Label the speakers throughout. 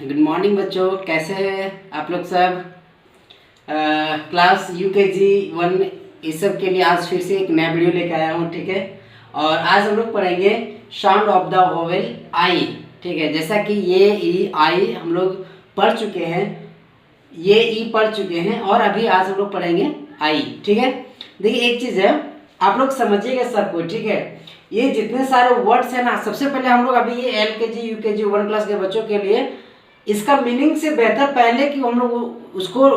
Speaker 1: Good morning बच्चों, कैसे हैं आप लोग सब। क्लास यूकेजी 1 इस सब के लिए आज फिर से एक नया वीडियो लेकर आया हूँ। ठीक है, और आज हम लोग पढ़ेंगे साउंड ऑफ द वोवेल आई। ठीक है, जैसा कि ये ई आई हम लोग पढ़ चुके हैं, ये ई पढ़ चुके हैं और अभी आज हम लोग पढ़ेंगे आई। ठीक है, देखिए एक चीज़ है, आप लोग समझिएगा सबको। ठीक है, ये जितने सारे वर्ड्स हैं ना, सबसे पहले हम लोग अभी ये LKG UKG 1 क्लास के बच्चों के लिए इसका मीनिंग से बेहतर पहले कि हम लोग उसको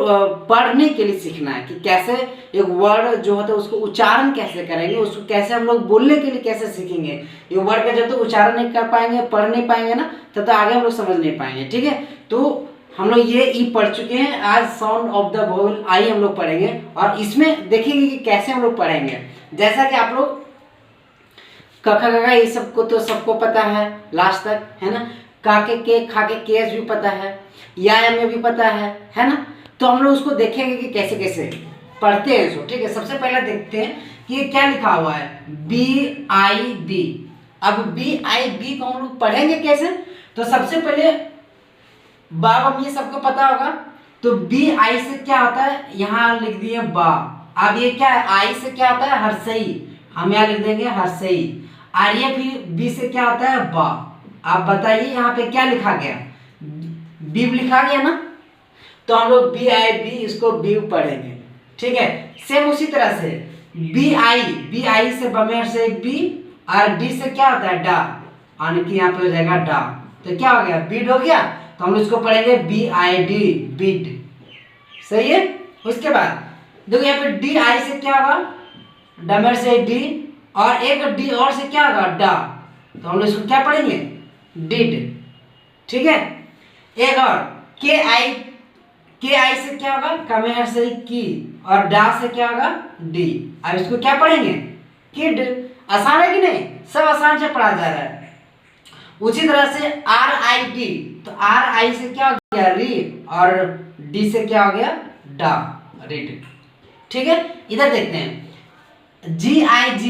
Speaker 1: पढ़ने के लिए सीखना है कि कैसे एक वर्ड जो होता है उसको उच्चारण कैसे करेंगे, उसको कैसे हम लोग बोलने के लिए कैसे सीखेंगे। ये वर्ड का जब तक उच्चारण नहीं कर पाएंगे, पढ़ नहीं पाएंगे ना, तब तक आगे हम लोग समझ नहीं पाएंगे। ठीक है, तो हम लोग ये ई पढ़ चुके हैं, आज साउंड ऑफ द वोवेल आई हम लोग पढ़ेंगे और इसमें देखेंगे कि कैसे हम लोग पढ़ेंगे। जैसा कि आप लोग कखा गगा ये सबको तो सबको पता है लास्ट तक, है ना। का के खा के केस भी पता है, या में भी पता है ना। तो हम लोग उसको देखेंगे कि कैसे कैसे पढ़ते हैं इसको। ठीक है, सबसे पहले देखते हैं कि ये क्या लिखा हुआ है, BIB। अब BIB को हम लोग पढ़ेंगे कैसे, तो सबसे पहले बाब, ये सबको पता होगा। तो BI से क्या होता है, यहाँ लिख दिए बा। अब ये क्या है, आई से क्या होता है, हर्षई, हम यहाँ लिख देंगे हर्षई। और ये फिर बी से क्या होता है, बा। आप बताइए यहाँ पे क्या लिखा गया, बीब लिखा गया ना, तो हम लोग BIB इसको बीब पढ़ेंगे। ठीक है, सेम उसी तरह से BI से बमेर से बी, और डी से क्या होता है, डा, यानी कि यहाँ पे हो जाएगा डा। तो क्या हो गया, बीड हो गया, तो हम इसको पढ़ेंगे BID, बीड। सही है। उसके बाद देखो यहाँ पे DI से क्या होगा, डमेर से डी, और एक डी और से क्या होगा, डा, तो हम लोग इसको क्या पढ़ेंगे, डिड। ठीक है, एक और के आई से क्या होगा, कमेर से की, और डा से क्या होगा, डी। अब इसको क्या पढ़ेंगे, किड। आसान है कि नहीं, सब आसान से पढ़ा जा रहा है। उसी तरह से RID, तो RI से क्या हो गया, री, और डी से क्या हो गया, डा, रीड। ठीक है, इधर देखते हैं GIG,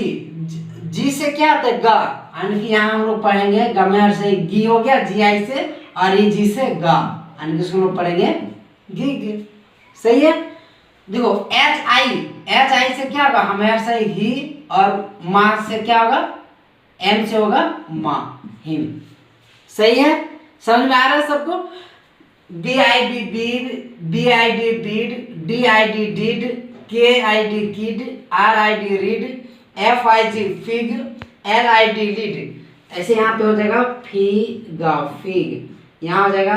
Speaker 1: जी से क्या होता है, गा, यानी कि यहाँ हम लोग पढ़ेंगे गमेर से गी हो गया, GI से, और ई जी से गा, यानी कि इसको हम लोग पढ़ेंगे गिग। सही है। देखो HI से क्या होगा, हमेर से ही, और माँ से क्या होगा, एम से होगा माँ, हिम। सही है, समझ में आ रहा है सबको। BIB Beed, BID Beed, DID did, KID kid, RID read, FIG fig, LID lead. ऐसे यहाँ पे हो जाएगा फीगा, फिग। यहाँ हो जाएगा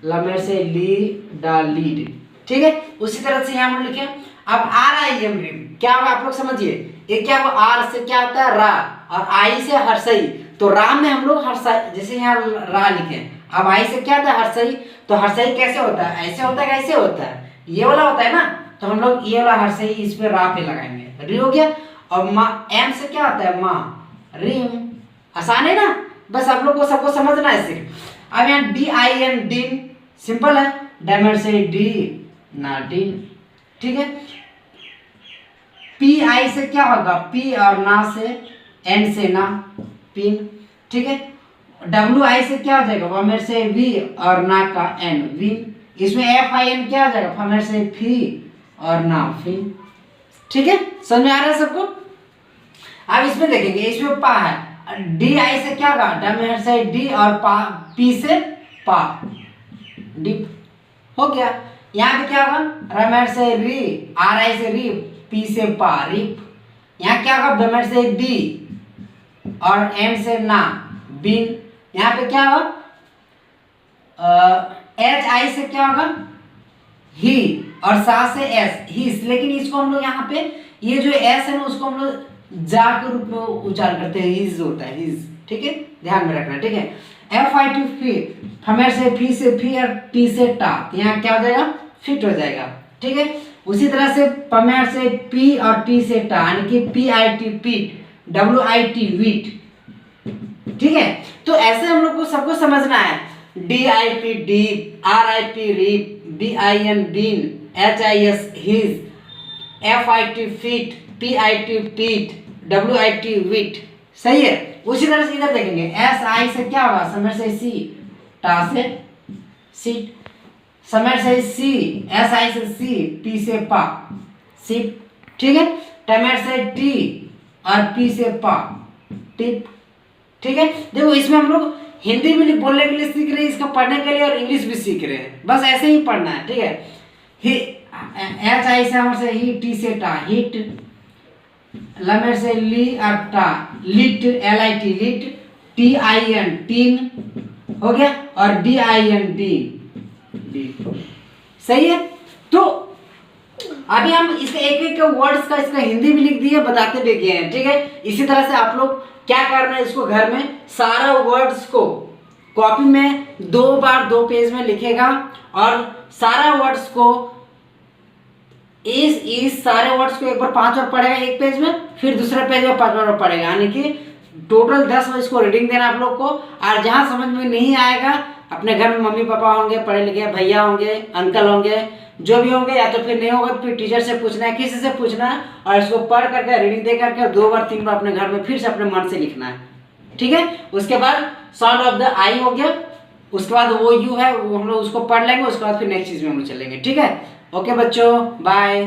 Speaker 1: लमेर से ली, डा, लीड। ठीक है, उसी तरह से यहाँ हम लिखे। अब RIM रिम क्या होगा, आप लोग समझिए। ये क्या होगा, आर से क्या होता है, रा, और आई से हर्षई। तो रा में हम लोग हर्षई, जैसे यहाँ रा लिखे। अब आई से क्या होता है, हर्षई। तो हर्षई कैसे होता है, ऐसे होता है, कैसे होता है, ये वाला होता है ना। तो हम लोग ये वाला हर्षई इस पे रा पे लगाएंगे, री हो गया। और माँ, एम से क्या होता है, माँ, रिम। आसान है ना, बस आप लोग को सबको समझना है सिर्फ। अब यहाँ DIN डिन, सिंपल है, डायमंड से डी, ना डिन। ठीक है, PI से क्या होगा, पी, और ना से, एन से ना, पिन। ठीक है, WI से क्या हो जाएगा, फमेर से वी, और ना का एन, विन। इसमें FIN क्या हो जाएगा, फमेर से फी, और ना, फिन। ठीक है, समझ में आ रहा है सबको। अब इसमें देखेंगे, इसमें पा है, DI से क्या होगा, डमेर से डी, और पा, पी से पा, डिप। हो गया। यहाँ पे क्या होगा, रमेर से री, RI से री, पी से पा, रिप। यहाँ क्या होगा, बमेर से बी, और एम से ना, बिन। यहाँ पे क्या होगा, HI से क्या होगा, ही, और सा से एस, हिस। लेकिन इसको हम लोग यहाँ पे ये जो एस है ना, उसको हम लोग जा के रूप में उच्चारण करते हैं, हिज होता है, हिज। ठीक है, ध्यान में रखना। ठीक है, FIT फी, फमेर से फी से फी, और टी से टा, तो यहाँ क्या हो जाएगा, फिट हो जाएगा। ठीक है, उसी तरह से पमेर से पी, और टी से टा, यानी कि PIT पीट, WIT वीट। ठीक है, तो ऐसे हम लोग को सबको समझना है। DIP dip, RIP rip, BIN bin, HIS his, FIT fit, PIT pit, WIT wit. सही है। उसी तरह से इधर देखेंगे, SI से क्या होगा, समर से सी, टा से सीट। समय से सी, एस आई से सी, पी से पा, सीट। ठीक है, टमाटर से टी और पी से पा, टिप। ठीक है, देखो इसमें हम लोग हिंदी भी बोलने के लिए सीख रहे हैं, इसका पढ़ने के लिए, और इंग्लिश भी सीख रहे हैं, बस ऐसे ही पढ़ना है। ठीक है, एच आई से हमारे से ही, टी से टा, हिट। लमेर से ली और टा, lit, L I T, lit. T I N, tin हो गया, और D I N, D, D. सही है। तो अभी हम इसके एक एक वर्ड्स का इसका हिंदी भी लिख दिए, बताते भी गए हैं। ठीक है, इसी तरह से आप लोग क्या करना है, इसको घर में सारा वर्ड्स को कॉपी में 2 बार 2 पेज में लिखेगा, और सारा वर्ड्स को इस सारे वर्ड्स को एक बार 5 बार पढ़ेगा एक पेज में, फिर दूसरे पेज में 5 बार पढ़ेगा, यानी कि टोटल 10 बार इसको रीडिंग देना आप लोग को। और जहां समझ में नहीं आएगा, अपने घर में मम्मी पापा होंगे पढ़े लिखे, भैया होंगे, अंकल होंगे, जो भी होंगे, या तो फिर नहीं होगा तो फिर टीचर से पूछना है, किसी से पूछना है, और इसको पढ़ करके रीडिंग दे करके 2 बार 3 बार अपने घर में फिर से अपने मन से लिखना है। ठीक है, उसके बाद साउंड ऑफ द आई हो गया, उसके बाद वो यू है, वो हम लोग उसको पढ़ लेंगे, उसके बाद फिर नेक्स्ट चीज में हम लोग चलेंगे। ठीक है, ओके बच्चों, बाय।